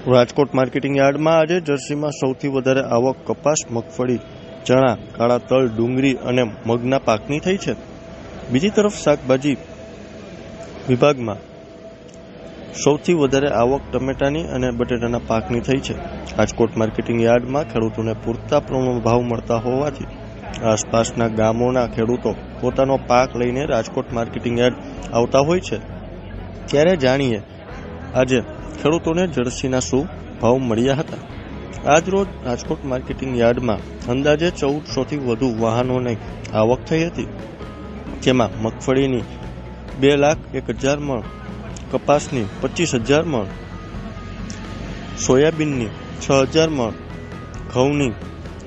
Rajkot marketing યાર્ડમાં આજે જર્સીમાં સૌથી વધારે આવક કપાસ, મગફળી, ચણા, કાળા તલ, ડુંગળી અને મગના પાકની થઈ છે. બીજી તરફ શાકભાજી વિભાગમાં સૌથી વધારે આવક ટમેટાની અને બટેટાના પાકની થઈ છે. રાજકોટ માર્કેટિંગ યાર્ડમાં ખેડૂતોને પૂરતા પ્રમાણમાં ભાવ મળતા હોવાથી આસપાસના ગામોના ખેડૂતો પોતાનો પાક લઈને રાજકોટ માર્કેટિંગ યાર્ડ આવતા હોય છે. ત્યારે જાણીએ આજે ખેડૂતોને જર્સીના શું ભાવ મળ્યા હતા. આજ રોજ રાજકોટ માર્કેટિંગ યાર્ડમાં અંદાજે 1400થી વધુ વાહનોની આવક થઈ હતી, જેમાં મગફળીની 2,01,000 મણ, કપાસની 25,000 મણ, સોયાબીનની 6,000 મણ, ઘઉંની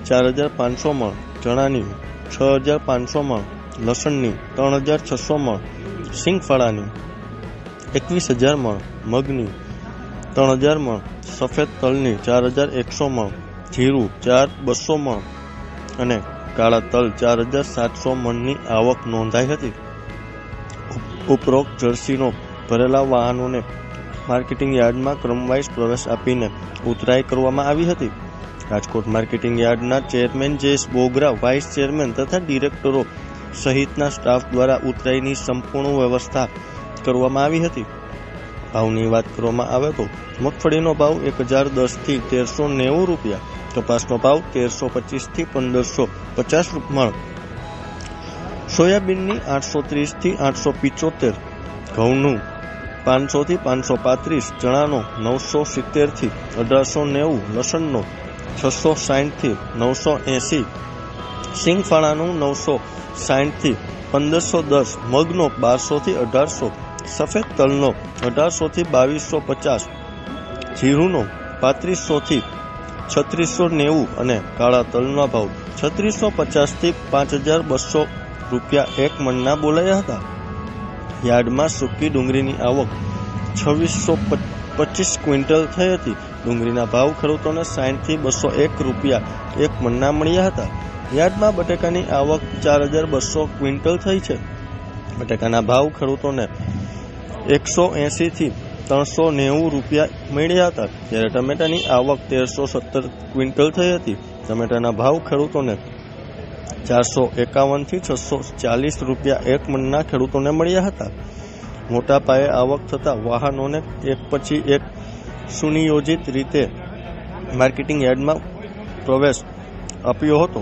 4,500 મણ, ચણાની 6,500 મણ, લસણની 3,600 મણ, સિંગફાળાની 21,000 મણ, મગની 3,000 મણ, સફેદ તલની 4,100 મણ, જીરું 4,200 મણ અને કાળા તલ 4,700 મણની આવક નોંધાઈ હતી. ઉપરોક્ત જર્સીનો ભરેલા વાહનોને માર્કેટિંગ યાર્ડમાં ક્રમવાઇઝ પ્રવેશ આપીને ઉતરાઈ કરવામાં આવી હતી. રાજકોટ માર્કેટિંગ યાર્ડના chairman Jayesh Bogra, vice chairman તથા ડિરેક્ટરો સહિતના સ્ટાફ દ્વારા ઉતરાઈની સંપૂર્ણ વ્યવસ્થા કરવામાં આવી હતી. ભાવની વાત કરવામાં આવે તો મગફળીનો ભાવ 1,010થી 1,390 રૂપિયા, કપાસનો ભાવ 1,325થી 1,550 મણ, સોયાબીનની 830થી 875, ઘઉંનું 500થી 535, ચણાનો 970થી 1,890, લસણનો 660થી 980, સિંગફાળાનું 960થી 1,510, મગનો 1,200થી 1,800, સફેદ તલનો 1,800થી 2,250, જીરુનો 3,500થી 3,690 અને કાળા તલના ભાવ 3,650થી 5,200 રૂપિયા એક મણના બોલાયા હતા. યાર્ડમાં સૂકી ડુંગળીની આવક 2,625 ક્વિન્ટલ થઈ હતી. ડુંગળીના ભાવ ખેડૂતોને 60થી 201 રૂપિયા એક મણના મળ્યા હતા. યાર્ડમાં બટેકાની આવક 4,200 ક્વિન્ટલ થઈ છે. બટેકાના ભાવ ખેડૂતોને 180થી 390 રૂપિયા મળ્યા હતા. જ્યારે ટમેટાની આવક 1,317 ક્વિન્ટલ થઈ હતી. ટમેટાના ભાવ ખેડૂતોને 451થી 640 રૂપિયા એક મણના ખેડૂતોને મળ્યા હતા. મોટા પાયે આવક થતા વાહનોને એક પછી એક સુનિયોજિત રીતે માર્કેટિંગ યાર્ડમાં પ્રવેશ આપ્યો હતો.